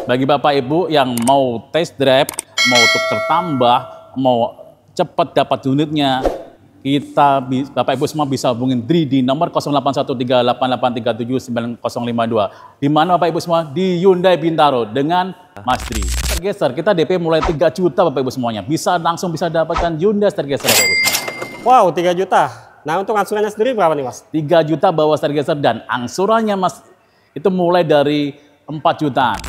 Bagi Bapak Ibu yang mau test drive, mau tukar tambah, mau cepat dapat unitnya, Bapak Ibu semua bisa hubungin Dri di nomor 081388379052. Di mana Bapak Ibu semua? Di Hyundai Bintaro dengan Mas Dri. Stargazer, kita DP mulai 3 juta Bapak Ibu semuanya. Bisa dapatkan Hyundai Stargazer Bapak Ibu semua. Wow, 3 juta. Nah, untuk angsurannya sendiri berapa nih, Mas? 3 juta bawa Stargazer dan angsurannya Mas itu mulai dari 4 jutaan.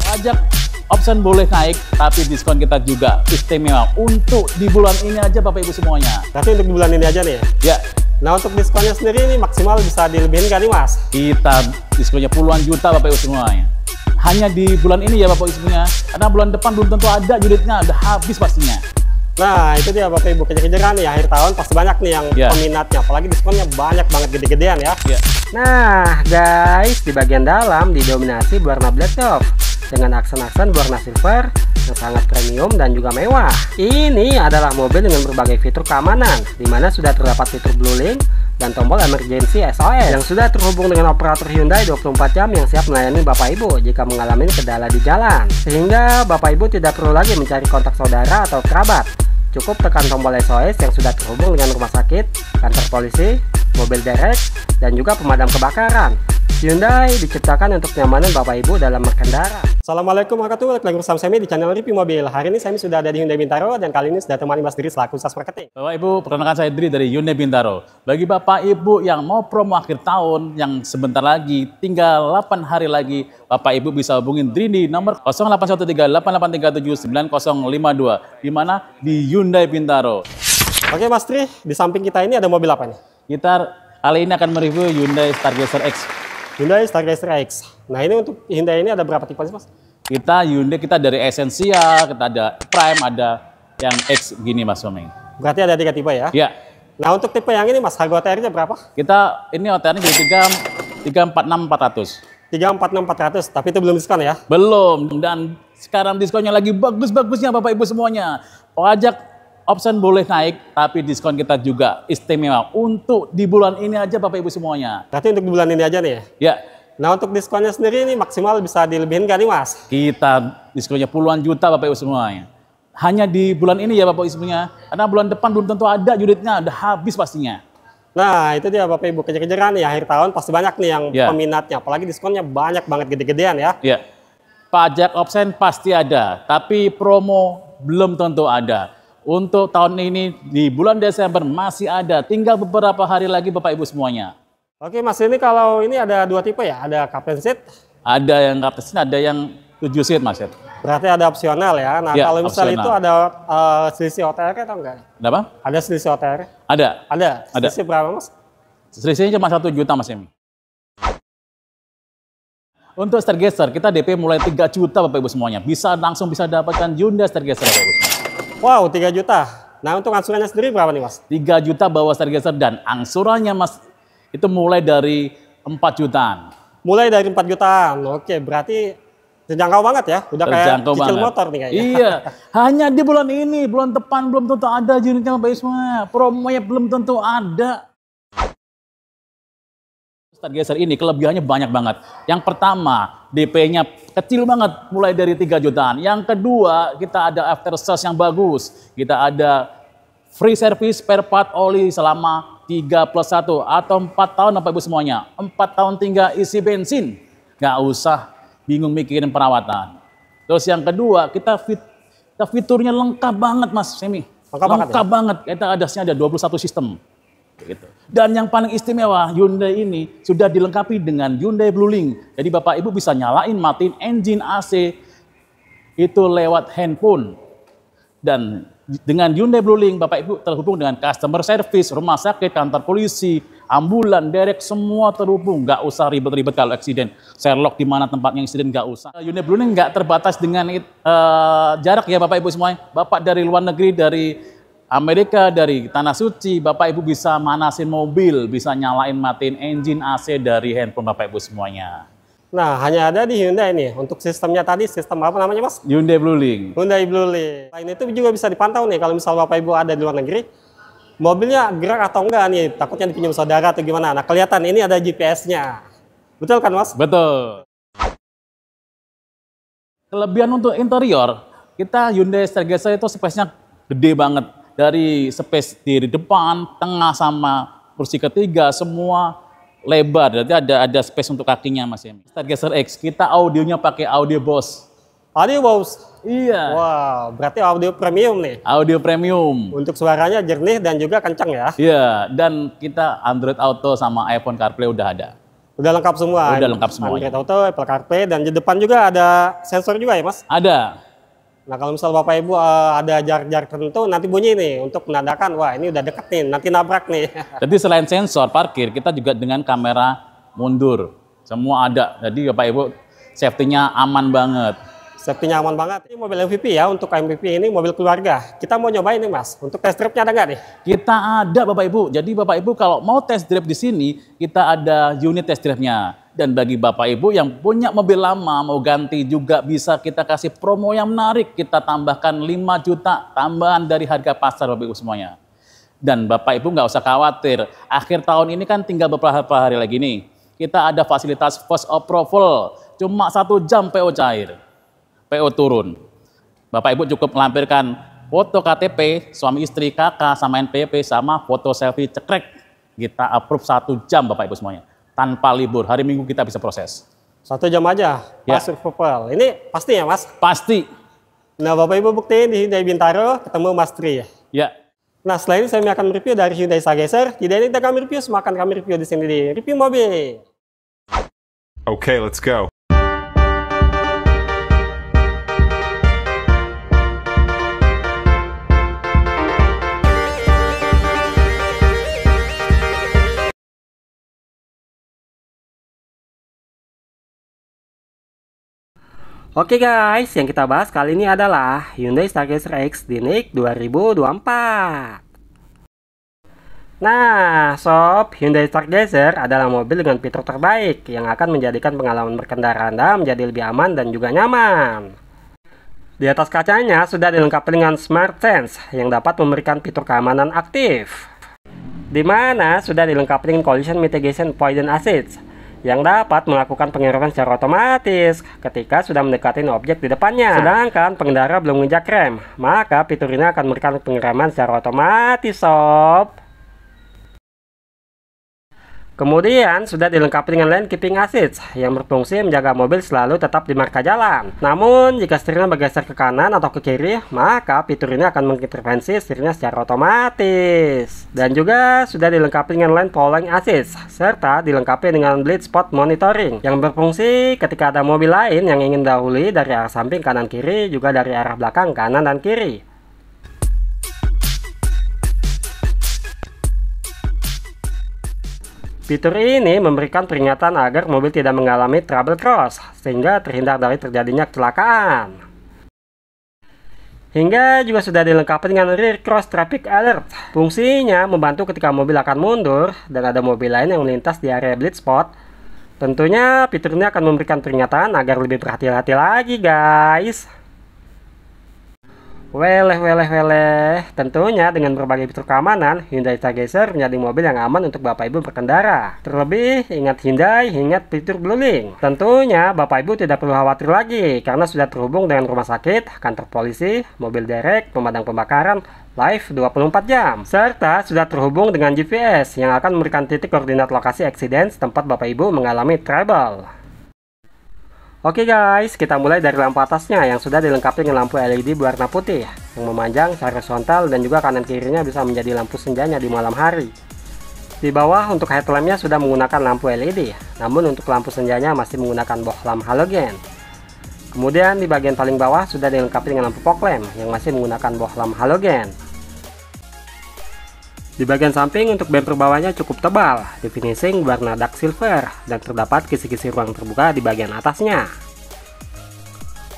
Pajak option boleh naik, tapi diskon kita juga istimewa untuk di bulan ini aja Bapak Ibu semuanya. Berarti untuk di bulan ini aja nih ya? Ya. Nah, untuk diskonnya sendiri ini maksimal bisa dilebihin kali, Mas? Kita diskonnya puluhan juta Bapak Ibu semuanya. Hanya di bulan ini ya Bapak Ibu semuanya. Karena bulan depan belum tentu ada unitnya, udah habis pastinya. Nah, itu dia Bapak Ibu, kejar-kejaran nih akhir tahun pasti banyak nih yang peminatnya, apalagi diskonnya banyak banget, gede-gedean ya. Nah guys, di bagian dalam didominasi berwarna black top dengan aksen-aksen berwarna silver yang sangat premium dan juga mewah. Ini adalah mobil dengan berbagai fitur keamanan, dimana sudah terdapat fitur Blue Link dan tombol emergency SOS yang sudah terhubung dengan operator Hyundai 24 jam yang siap melayani Bapak Ibu jika mengalami kendala di jalan, sehingga Bapak Ibu tidak perlu lagi mencari kontak saudara atau kerabat. Cukup tekan tombol SOS yang sudah terhubung dengan rumah sakit, kantor polisi, mobil derek, dan juga pemadam kebakaran. Hyundai diciptakan untuk kenyamanan Bapak Ibu dalam berkendara. Assalamualaikum warahmatullahi wabarakatuh. Lagi bersama saya di channel review mobil. Hari ini saya sudah ada di Hyundai Bintaro dan kali ini sudah temani Mas Dri selaku sales marketing. Bapak Ibu, perkenalkan saya Dri dari Hyundai Bintaro. Bagi Bapak Ibu yang mau promo akhir tahun yang sebentar lagi, tinggal 8 hari lagi, Bapak Ibu bisa hubungin Dri di nomor 081388379052 di mana di Hyundai Bintaro. Oke Mas Dri, di samping kita ini ada mobil apa nih? Kita kali ini akan mereview Hyundai Stargazer X. Hyundai Stargazer X. Nah, ini untuk Hyundai ini ada berapa tipe sih, Mas? Kita dari Essential, kita ada Prime, ada yang X gini Mas Someng. Berarti ada 3 tipe ya? Iya. Nah, untuk tipe yang ini Mas, harga OTR-nya berapa? Kita ini OTR-nya jadi 346.400. 346.400, tapi itu belum diskon ya? Belum, dan sekarang diskonnya lagi bagus-bagusnya Bapak Ibu semuanya. Pajak option boleh naik, tapi diskon kita juga istimewa untuk di bulan ini aja Bapak Ibu semuanya. Berarti untuk di bulan ini aja nih ya? Ya. Nah, untuk diskonnya sendiri ini maksimal bisa dilebihin kali, Mas? Kita diskonnya puluhan juta Bapak Ibu semuanya. Hanya di bulan ini ya Bapak Ibu semuanya. Karena bulan depan belum tentu ada unitnya, udah habis pastinya. Nah, itu dia Bapak Ibu, kejar-kejaran nih akhir tahun pasti banyak nih yang peminatnya, apalagi diskonnya banyak banget, gede-gedean ya. Ya. Pajak option pasti ada, tapi promo belum tentu ada. Untuk tahun ini di bulan Desember masih ada, tinggal beberapa hari lagi Bapak Ibu semuanya. Oke Mas, ini kalau ini ada 2 tipe ya, ada captain seat. Ada yang captain seat, ada yang 7 seat Mas. Berarti ada opsional ya. Nah kalau misal itu ada selisih OTR atau enggak? Ada apa? Ada selisih OTR? Ada. Selisih berapa Mas? Selisihnya cuma 1 juta Mas Emi. Untuk Stargazer kita DP mulai 3 juta Bapak Ibu semuanya. Bisa dapatkan Hyundai Stargazer Bapak Ibu semuanya. Wow, 3 juta. Nah, untuk angsurannya sendiri berapa nih, Mas? 3 juta bawa Stargazer dan angsurannya, Mas, itu mulai dari 4 jutaan. Mulai dari 4 jutaan. Oke, berarti terjangkau banget ya. Udah kayak cicil motor nih kayaknya. Iya. Hanya di bulan ini, bulan depan belum tentu ada unitnya Bapak Ibu semua. Promonya belum tentu ada. Stargazer ini kelebihannya banyak banget. Yang pertama, DP-nya kecil banget, mulai dari 3 jutaan. Yang kedua, kita ada after sales yang bagus. Kita ada free service spare part oli selama 3+1 atau 4 tahun Bapak Ibu semuanya. 4 tahun tinggal isi bensin. Nggak usah bingung mikirin perawatan. Terus yang kedua, kita fiturnya lengkap banget Mas Semi. Lengkap banget. Kita ada 21 sistem. Gitu. Dan yang paling istimewa, Hyundai ini sudah dilengkapi dengan Hyundai Blue Link. Jadi Bapak Ibu bisa nyalain, matiin engine AC itu lewat handphone. Dan dengan Hyundai Blue Link, Bapak Ibu terhubung dengan customer service, rumah sakit, kantor polisi, ambulan, derek, semua terhubung. Nggak usah ribet-ribet kalau eksiden. Sherlock di mana tempatnya eksiden, nggak usah. Hyundai Blue Link nggak terbatas dengan jarak ya Bapak Ibu semuanya. Bapak dari luar negeri, dari Amerika, dari Tanah Suci, Bapak Ibu bisa manasin mobil, bisa nyalain matiin engine AC dari handphone Bapak Ibu semuanya. Nah, hanya ada di Hyundai nih. Untuk sistemnya tadi, sistem apa namanya Mas? Hyundai Blue Link. Hyundai Blue Link. Selain itu juga bisa dipantau nih kalau misal Bapak Ibu ada di luar negeri, mobilnya gerak atau enggak nih, takutnya dipinjam saudara atau gimana. Nah, kelihatan ini ada GPS-nya. Betul kan Mas? Betul. Kelebihan untuk interior, kita Hyundai Stargazer itu space-nya gede banget. Dari space di depan, tengah sama kursi ketiga semua lebar. Jadi ada space untuk kakinya Mas Yemi. Stargazer X kita audionya pakai audio Bose. Audio Bose. Iya. Wow, berarti audio premium nih. Audio premium. Untuk suaranya jernih dan juga kencang ya. Iya, dan kita Android Auto sama iPhone CarPlay udah ada. Udah lengkap semua. Udah lengkap semua. Android Auto, Apple CarPlay, dan di depan juga ada sensor juga ya Mas? Ada. Nah kalau misal Bapak Ibu ada jarak-jarak tertentu nanti bunyi nih untuk menandakan wah ini udah deket nih, nanti nabrak nih. Jadi selain sensor parkir, kita juga dengan kamera mundur. Semua ada. Jadi Bapak Ibu safety-nya aman banget. Safety-nya aman banget. Ini mobil MVP ya, untuk MVP ini mobil keluarga. Kita mau nyobain nih Mas, untuk test drive-nya ada nggak nih? Kita ada Bapak Ibu. Jadi Bapak Ibu kalau mau test drive di sini, kita ada unit test drive-nya. Dan bagi Bapak Ibu yang punya mobil lama, mau ganti juga bisa kita kasih promo yang menarik. Kita tambahkan 5 juta tambahan dari harga pasar Bapak Ibu semuanya. Dan Bapak Ibu nggak usah khawatir. Akhir tahun ini kan tinggal beberapa hari lagi nih. Kita ada fasilitas first approval. Cuma 1 jam PO cair. PO turun. Bapak Ibu cukup melampirkan foto KTP, suami istri, kakak, sama NPWP, sama foto selfie cekrek. Kita approve 1 jam Bapak Ibu semuanya. Tanpa libur, hari Minggu kita bisa proses. 1 jam aja, pas approval. Ini pasti ya Mas? Pasti. Nah Bapak Ibu buktiin di Hyundai Bintaro, ketemu Mas Tri ya? Ya. Nah setelah ini saya akan review dari Hyundai Stargazer. Tidak ini kita kami review, semakan kami review di sini di review mobil. Okay, let's go. Oke guys, yang kita bahas kali ini adalah Hyundai Stargazer X di NIK 2024. Nah, sob, Hyundai Stargazer adalah mobil dengan fitur terbaik yang akan menjadikan pengalaman berkendara Anda menjadi lebih aman dan juga nyaman. Di atas kacanya sudah dilengkapi dengan Smart Sense yang dapat memberikan fitur keamanan aktif, di mana sudah dilengkapi dengan Collision Mitigation Avoidance Assist yang dapat melakukan pengereman secara otomatis ketika sudah mendekati objek di depannya. Sedangkan pengendara belum menginjak rem, maka fitur ini akan memberikan pengereman secara otomatis, sob. Kemudian sudah dilengkapi dengan Lane Keeping Assist yang berfungsi menjaga mobil selalu tetap di marka jalan. Namun jika setirnya bergeser ke kanan atau ke kiri, maka fitur ini akan mengintervensi setirnya secara otomatis. Dan juga sudah dilengkapi dengan Lane Following Assist serta dilengkapi dengan Blind Spot Monitoring yang berfungsi ketika ada mobil lain yang ingin dahului dari arah samping kanan kiri, juga dari arah belakang kanan dan kiri. Fitur ini memberikan peringatan agar mobil tidak mengalami trouble cross, sehingga terhindar dari terjadinya kecelakaan. Hingga juga sudah dilengkapi dengan Rear Cross Traffic Alert. Fungsinya membantu ketika mobil akan mundur dan ada mobil lain yang melintas di area blind spot. Tentunya fitur ini akan memberikan peringatan agar lebih berhati-hati lagi guys. Tentunya dengan berbagai fitur keamanan, Hyundai Stargazer menjadi mobil yang aman untuk Bapak Ibu berkendara. Terlebih, ingat Hyundai, ingat fitur Blue Link. Tentunya Bapak Ibu tidak perlu khawatir lagi karena sudah terhubung dengan rumah sakit, kantor polisi, mobil derek, pemadam kebakaran, live 24 jam. Serta sudah terhubung dengan GPS yang akan memberikan titik koordinat lokasi accident tempat Bapak Ibu mengalami trouble. Oke guys, kita mulai dari lampu atasnya yang sudah dilengkapi dengan lampu LED berwarna putih yang memanjang secara horizontal dan juga kanan kirinya bisa menjadi lampu senjanya di malam hari. Di bawah untuk headlampnya sudah menggunakan lampu LED, namun untuk lampu senjanya masih menggunakan bohlam halogen. Kemudian di bagian paling bawah sudah dilengkapi dengan lampu fog lamp yang masih menggunakan bohlam halogen. Di bagian samping untuk bumper bawahnya cukup tebal, di finishing warna dark silver, dan terdapat kisi-kisi ruang terbuka di bagian atasnya.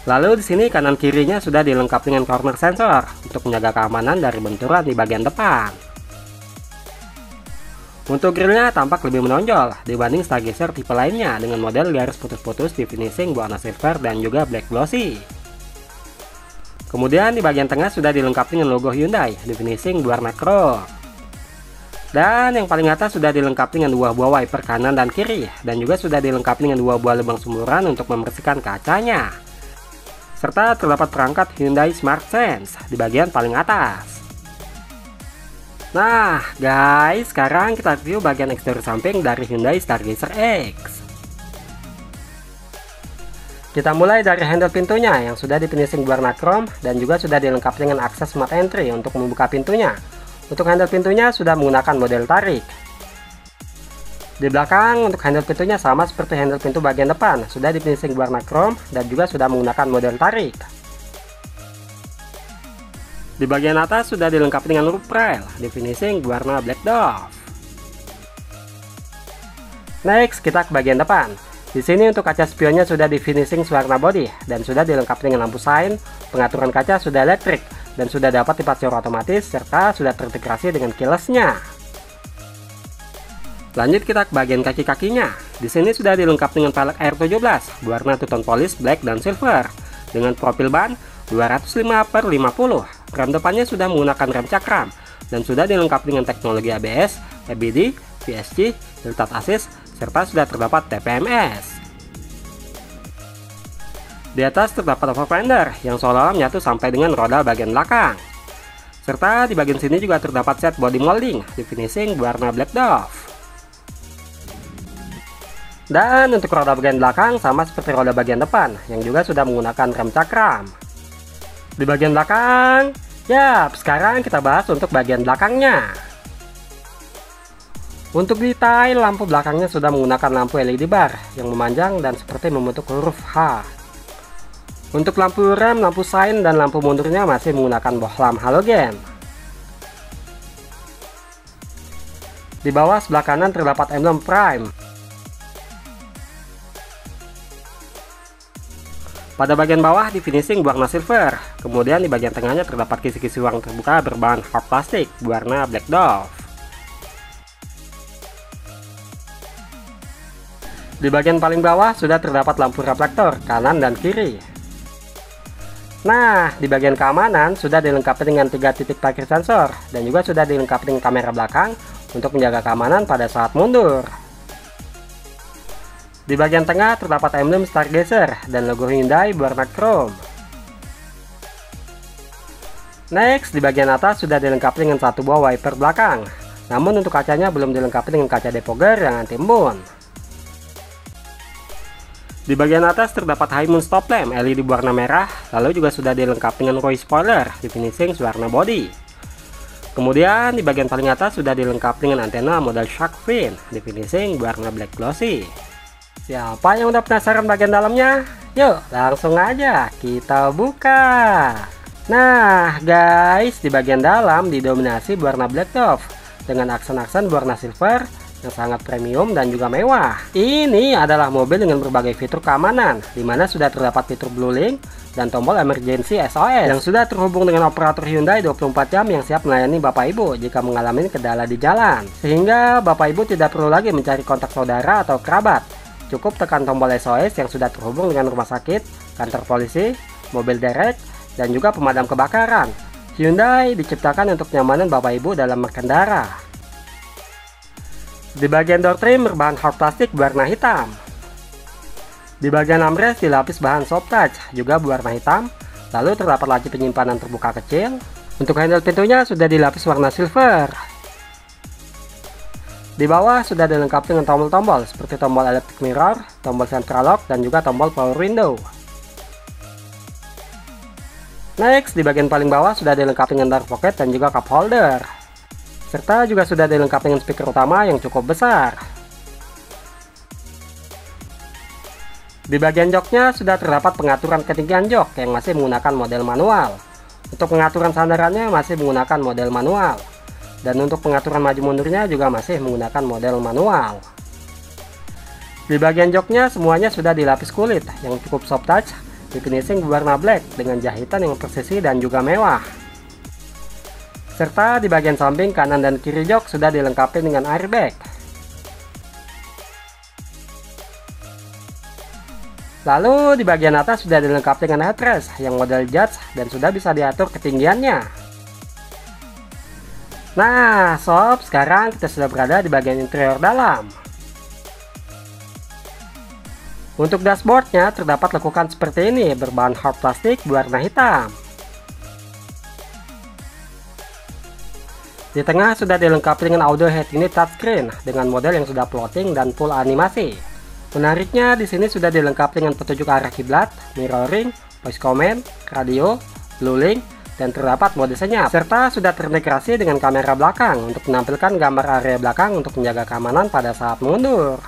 Lalu di sini kanan kirinya sudah dilengkapi dengan corner sensor untuk menjaga keamanan dari benturan di bagian depan. Untuk grillnya tampak lebih menonjol dibanding Stargazer tipe lainnya dengan model garis putus-putus di finishing warna silver dan juga black glossy. Kemudian di bagian tengah sudah dilengkapi dengan logo Hyundai di finishing warna chrome. Dan yang paling atas sudah dilengkapi dengan 2 buah wiper kanan dan kiri, dan juga sudah dilengkapi dengan 2 buah lubang sumuran untuk membersihkan kacanya. serta terdapat perangkat Hyundai Smart Sense di bagian paling atas. Nah guys, sekarang kita review bagian eksterior samping dari Hyundai Stargazer X. Kita mulai dari handle pintunya yang sudah di finishing berwarna chrome dan juga sudah dilengkapi dengan akses smart entry untuk membuka pintunya. Untuk handle pintunya sudah menggunakan model tarik. Di belakang untuk handle pintunya sama seperti handle pintu bagian depan, sudah di finishing berwarna chrome dan juga sudah menggunakan model tarik. Di bagian atas sudah dilengkapi dengan roof rail di finishing berwarna black dove. Next kita ke bagian depan. Di sini untuk kaca spionnya sudah di finishing warna body dan sudah dilengkapi dengan lampu sign. Pengaturan kaca sudah elektrik dan sudah dapat dipasang otomatis serta sudah terintegrasi dengan keyless-nya. Lanjut kita ke bagian kaki-kakinya. Di sini sudah dilengkapi dengan pelek R17 berwarna two-tone polish black dan silver dengan profil ban 205/50. Rem depannya sudah menggunakan rem cakram dan sudah dilengkapi dengan teknologi ABS, EBD, VSC, Tilted Assist, serta sudah terdapat TPMS. Di atas terdapat over fender yang seolah-olah menyatu sampai dengan roda bagian belakang. Serta di bagian sini juga terdapat set body molding di finishing berwarna black dove. Dan untuk roda bagian belakang sama seperti roda bagian depan yang juga sudah menggunakan rem cakram. Di bagian belakang, sekarang kita bahas untuk bagian belakangnya. Untuk detail lampu belakangnya sudah menggunakan lampu LED bar yang memanjang dan seperti membentuk huruf H. Untuk lampu rem, lampu sign, dan lampu mundurnya masih menggunakan bohlam halogen. Di bawah sebelah kanan terdapat emblem Prime. Pada bagian bawah di finishing berwarna silver, kemudian di bagian tengahnya terdapat kisi-kisi ruang terbuka berbahan hard plastik berwarna black dove. Di bagian paling bawah sudah terdapat lampu reflektor kanan dan kiri. Nah, di bagian keamanan sudah dilengkapi dengan 3 titik parkir sensor dan juga sudah dilengkapi dengan kamera belakang untuk menjaga keamanan pada saat mundur. Di bagian tengah terdapat emblem Stargazer dan logo Hyundai berwarna chrome. Next, di bagian atas sudah dilengkapi dengan satu buah wiper belakang. Namun untuk kacanya belum dilengkapi dengan kaca depogger yang anti embun. Di bagian atas terdapat high moon stop lamp LED berwarna merah, lalu juga sudah dilengkapi dengan ROY spoiler di finishing warna body. Kemudian di bagian paling atas sudah dilengkapi dengan antena model shark fin di finishing warna black glossy. Siapa yang udah penasaran bagian dalamnya? Yuk langsung aja kita buka. Nah guys, di bagian dalam didominasi berwarna black dove dengan aksen-aksen berwarna silver yang sangat premium dan juga mewah. Ini adalah mobil dengan berbagai fitur keamanan, dimana sudah terdapat fitur Blue Link dan tombol emergency SOS yang sudah terhubung dengan operator Hyundai 24 jam yang siap melayani Bapak Ibu jika mengalami kendala di jalan. Sehingga Bapak Ibu tidak perlu lagi mencari kontak saudara atau kerabat. Cukup tekan tombol SOS yang sudah terhubung dengan rumah sakit, kantor polisi, mobil derek, dan juga pemadam kebakaran. Hyundai diciptakan untuk kenyamanan Bapak Ibu dalam berkendara. Di bagian door trim berbahan hard plastik berwarna hitam. Di bagian armrest dilapis bahan soft touch juga berwarna hitam. Lalu terdapat laci penyimpanan terbuka kecil. Untuk handle pintunya sudah dilapis warna silver. Di bawah sudah dilengkapi dengan tombol-tombol seperti tombol electric mirror, tombol central lock, dan juga tombol power window. Next, di bagian paling bawah sudah dilengkapi dengan door pocket dan juga cup holder. Serta juga sudah dilengkapi dengan speaker utama yang cukup besar. Di bagian joknya sudah terdapat pengaturan ketinggian jok yang masih menggunakan model manual. Untuk pengaturan sandarannya masih menggunakan model manual. Dan untuk pengaturan maju mundurnya juga masih menggunakan model manual. Di bagian joknya semuanya sudah dilapis kulit yang cukup soft touch di finishing berwarna black dengan jahitan yang presisi dan juga mewah. Serta di bagian samping kanan dan kiri jok sudah dilengkapi dengan airbag. Lalu di bagian atas sudah dilengkapi dengan headrest yang model judge dan sudah bisa diatur ketinggiannya. Nah sob, sekarang kita sudah berada di bagian interior dalam. Untuk dashboardnya terdapat lekukan seperti ini berbahan hard plastik berwarna hitam. Di tengah sudah dilengkapi dengan audio head unit touchscreen dengan model yang sudah floating dan full animasi. Menariknya di sini sudah dilengkapi dengan petunjuk arah kiblat, mirroring, voice command, radio, blue link, dan terdapat mode senyap. Serta sudah terintegrasi dengan kamera belakang untuk menampilkan gambar area belakang untuk menjaga keamanan pada saat mengundur.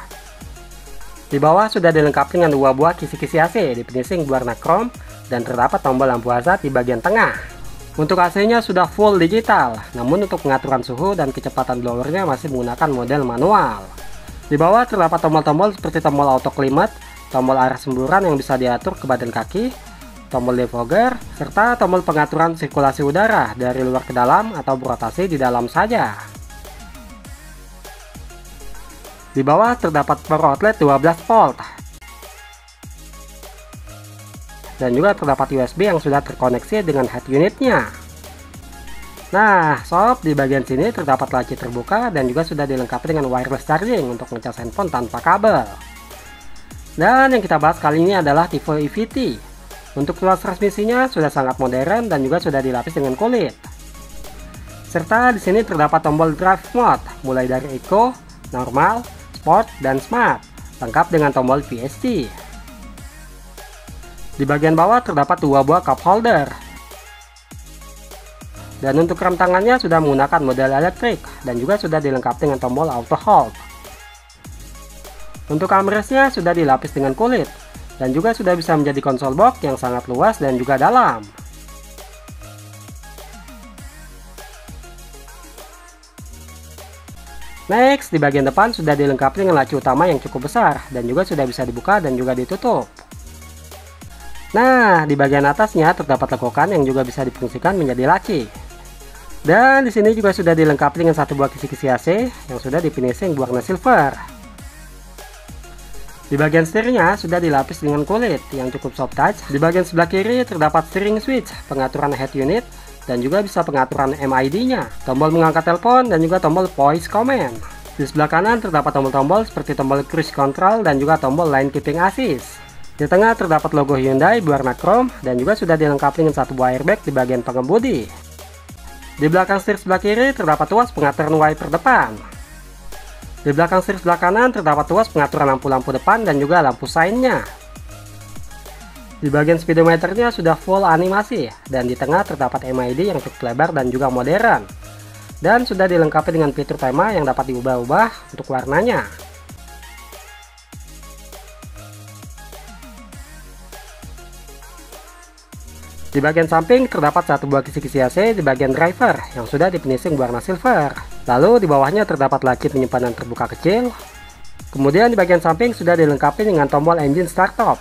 Di bawah sudah dilengkapi dengan 2 buah kisi-kisi AC di finishing berwarna chrome dan terdapat tombol lampu hazard di bagian tengah. Untuk AC-nya sudah full digital, namun untuk pengaturan suhu dan kecepatan blowernya masih menggunakan model manual. Di bawah terdapat tombol-tombol seperti tombol auto climate, tombol arah semburan yang bisa diatur ke badan kaki, tombol defogger, serta tombol pengaturan sirkulasi udara dari luar ke dalam atau berotasi di dalam saja. Di bawah terdapat power outlet 12 volt. Dan juga terdapat USB yang sudah terkoneksi dengan head unitnya. Nah, sob, di bagian sini terdapat laci terbuka dan juga sudah dilengkapi dengan wireless charging untuk ngecas handphone tanpa kabel. Dan yang kita bahas kali ini adalah tipe EVT. Untuk tuas transmisinya sudah sangat modern dan juga sudah dilapis dengan kulit. Serta di sini terdapat tombol drive mode mulai dari Eco, Normal, Sport, dan Smart, lengkap dengan tombol VST. Di bagian bawah terdapat 2 buah cup holder. Dan untuk rem tangannya sudah menggunakan model elektrik dan juga sudah dilengkapi dengan tombol auto hold. Untuk armrestnya sudah dilapis dengan kulit dan juga sudah bisa menjadi konsol box yang sangat luas dan juga dalam. Next, di bagian depan sudah dilengkapi dengan laci utama yang cukup besar dan juga sudah bisa dibuka dan juga ditutup. Nah, di bagian atasnya terdapat lekukan yang juga bisa difungsikan menjadi laci. Dan di sini juga sudah dilengkapi dengan 1 buah kisi-kisi AC yang sudah di finishing berwarna silver. Di bagian setirnya sudah dilapis dengan kulit yang cukup soft touch. Di bagian sebelah kiri terdapat steering switch, pengaturan head unit, dan juga bisa pengaturan MID-nya, tombol mengangkat telepon, dan juga tombol voice command. Di sebelah kanan terdapat tombol-tombol seperti tombol cruise control dan juga tombol line keeping assist. Di tengah terdapat logo Hyundai berwarna chrome dan juga sudah dilengkapi dengan 1 buah airbag di bagian pengemudi. Di belakang setir sebelah kiri terdapat tuas pengaturan wiper depan. Di belakang setir sebelah kanan terdapat tuas pengaturan lampu-lampu depan dan juga lampu sainnya. Di bagian speedometernya sudah full animasi dan di tengah terdapat MID yang cukup lebar dan juga modern. Dan sudah dilengkapi dengan fitur tema yang dapat diubah-ubah untuk warnanya. Di bagian samping terdapat 1 buah kisi-kisi AC di bagian driver yang sudah di finishing berwarna silver. Lalu di bawahnya terdapat laci penyimpanan terbuka kecil. Kemudian di bagian samping sudah dilengkapi dengan tombol engine start stop.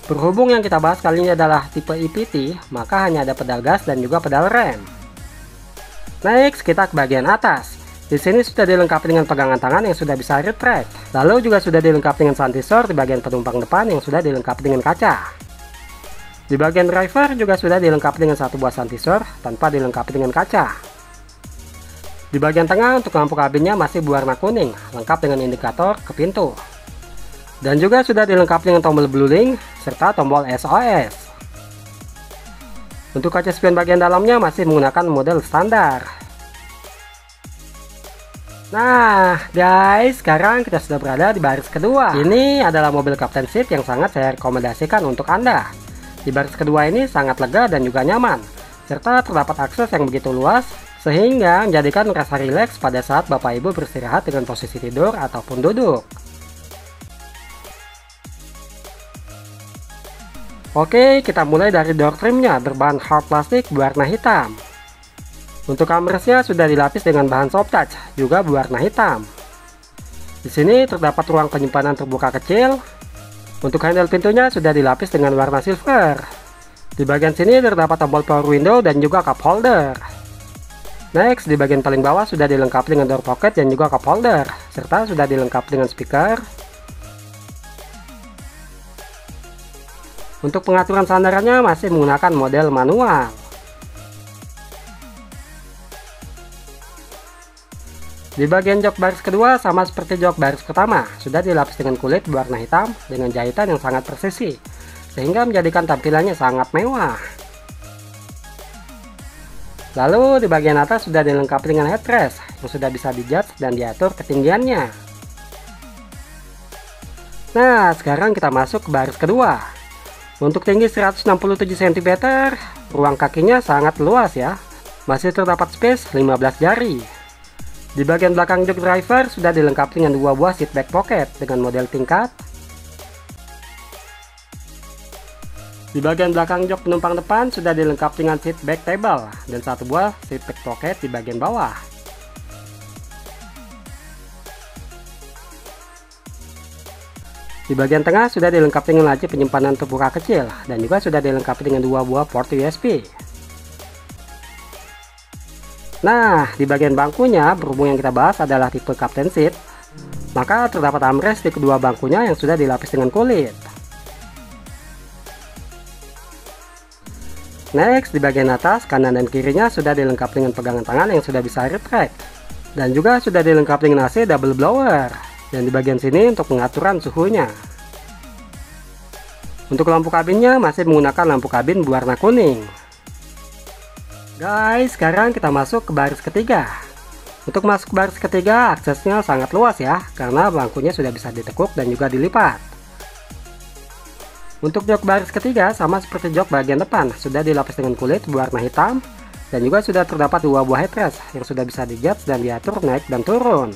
Berhubung yang kita bahas kali ini adalah tipe EVT, maka hanya ada pedal gas dan juga pedal rem. Next, kita ke bagian atas. Di sini sudah dilengkapi dengan pegangan tangan yang sudah bisa retract. Lalu juga sudah dilengkapi dengan sun visor di bagian penumpang depan yang sudah dilengkapi dengan kaca. Di bagian driver juga sudah dilengkapi dengan 1 buah sun visor tanpa dilengkapi dengan kaca. Di bagian tengah untuk lampu kabinnya masih berwarna kuning, lengkap dengan indikator ke pintu. Dan juga sudah dilengkapi dengan tombol blue link serta tombol SOS. Untuk kaca spion bagian dalamnya masih menggunakan model standar. Nah guys, sekarang kita sudah berada di baris kedua. Ini adalah mobil Captain Seat yang sangat saya rekomendasikan untuk Anda. Di baris kedua ini sangat lega dan juga nyaman, serta terdapat akses yang begitu luas, sehingga menjadikan rasa rileks pada saat Bapak Ibu beristirahat dengan posisi tidur ataupun duduk. Oke, kita mulai dari door trimnya berbahan hard plastik berwarna hitam. Untuk armrestnya sudah dilapis dengan bahan soft touch, juga berwarna hitam. Di sini terdapat ruang penyimpanan terbuka kecil. Untuk handle pintunya sudah dilapis dengan warna silver. Di bagian sini terdapat tombol power window dan juga cup holder. Next, di bagian paling bawah sudah dilengkapi dengan door pocket dan juga cup holder, serta sudah dilengkapi dengan speaker. Untuk pengaturan sandarannya masih menggunakan model manual. Di bagian jok baris kedua sama seperti jok baris pertama, sudah dilapis dengan kulit berwarna hitam dengan jahitan yang sangat presisi, sehingga menjadikan tampilannya sangat mewah. Lalu di bagian atas sudah dilengkapi dengan headrest yang sudah bisa dijudge dan diatur ketinggiannya. Nah, sekarang kita masuk ke baris kedua. Untuk tinggi 167 cm, ruang kakinya sangat luas ya. Masih terdapat space 15 jari. Di bagian belakang jok driver sudah dilengkapi dengan dua buah seat back pocket dengan model tingkat. Di bagian belakang jok penumpang depan sudah dilengkapi dengan seat back table dan satu buah seat back pocket di bagian bawah. Di bagian tengah sudah dilengkapi dengan laci penyimpanan terbuka kecil dan juga sudah dilengkapi dengan dua buah port USB. Nah, di bagian bangkunya berhubung yang kita bahas adalah tipe captain seat, maka terdapat armrest di kedua bangkunya yang sudah dilapis dengan kulit. Next, di bagian atas, kanan dan kirinya sudah dilengkapi dengan pegangan tangan yang sudah bisa retract, dan juga sudah dilengkapi dengan AC double blower, dan di bagian sini untuk pengaturan suhunya. Untuk lampu kabinnya masih menggunakan lampu kabin berwarna kuning. Guys, sekarang kita masuk ke baris ketiga. Untuk masuk ke baris ketiga, aksesnya sangat luas ya, karena bangkunya sudah bisa ditekuk dan juga dilipat. Untuk jok baris ketiga, sama seperti jok bagian depan, sudah dilapis dengan kulit berwarna hitam, dan juga sudah terdapat dua buah headrest yang sudah bisa dijudge dan diatur naik dan turun.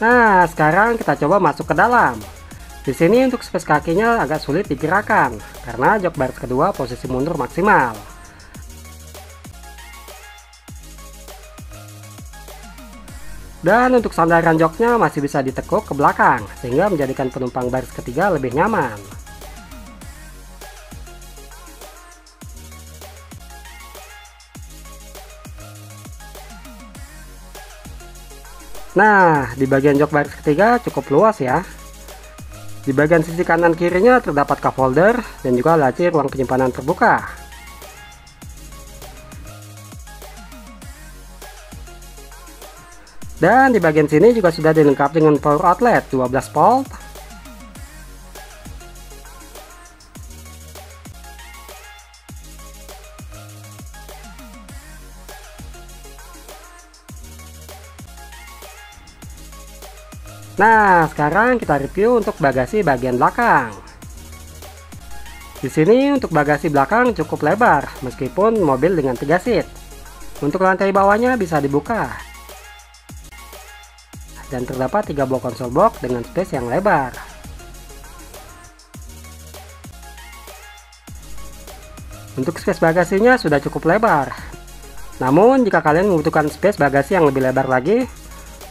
Nah, sekarang kita coba masuk ke dalam. Di sini untuk space kakinya agak sulit digerakkan karena jok baris kedua posisi mundur maksimal. Dan untuk sandaran joknya masih bisa ditekuk ke belakang sehingga menjadikan penumpang baris ketiga lebih nyaman. Nah, di bagian jok baris ketiga cukup luas ya. Di bagian sisi kanan kirinya terdapat cup holder dan juga laci ruang penyimpanan terbuka. Dan di bagian sini juga sudah dilengkapi dengan power outlet 12 volt. Nah, sekarang kita review untuk bagasi bagian belakang. Di sini untuk bagasi belakang cukup lebar, meskipun mobil dengan 3 seat. Untuk lantai bawahnya bisa dibuka. Dan terdapat 3 buah konsol box dengan space yang lebar. Untuk space bagasinya sudah cukup lebar. Namun, jika kalian membutuhkan space bagasi yang lebih lebar lagi,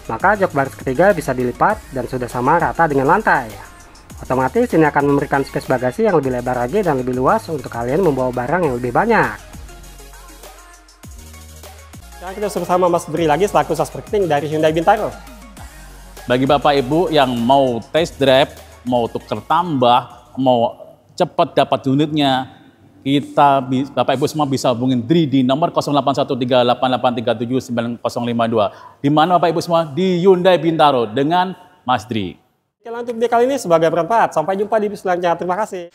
maka jok baris ketiga bisa dilipat dan sudah sama rata dengan lantai. Otomatis ini akan memberikan space bagasi yang lebih lebar lagi dan lebih luas untuk kalian membawa barang yang lebih banyak. Sekarang kita bersama Mas Dri lagi selaku sales marketing dari Hyundai Bintaro. Bagi Bapak Ibu yang mau test drive, mau tuker tambah, mau cepat dapat unitnya, Bapak Ibu semua bisa hubungin Dri di nomor 081388379052. Di mana Bapak Ibu semua? Di Hyundai Bintaro dengan Mas Dri. Oke, untuk video kali ini sebagai bermanfaat. Sampai jumpa di video selanjutnya. Terima kasih.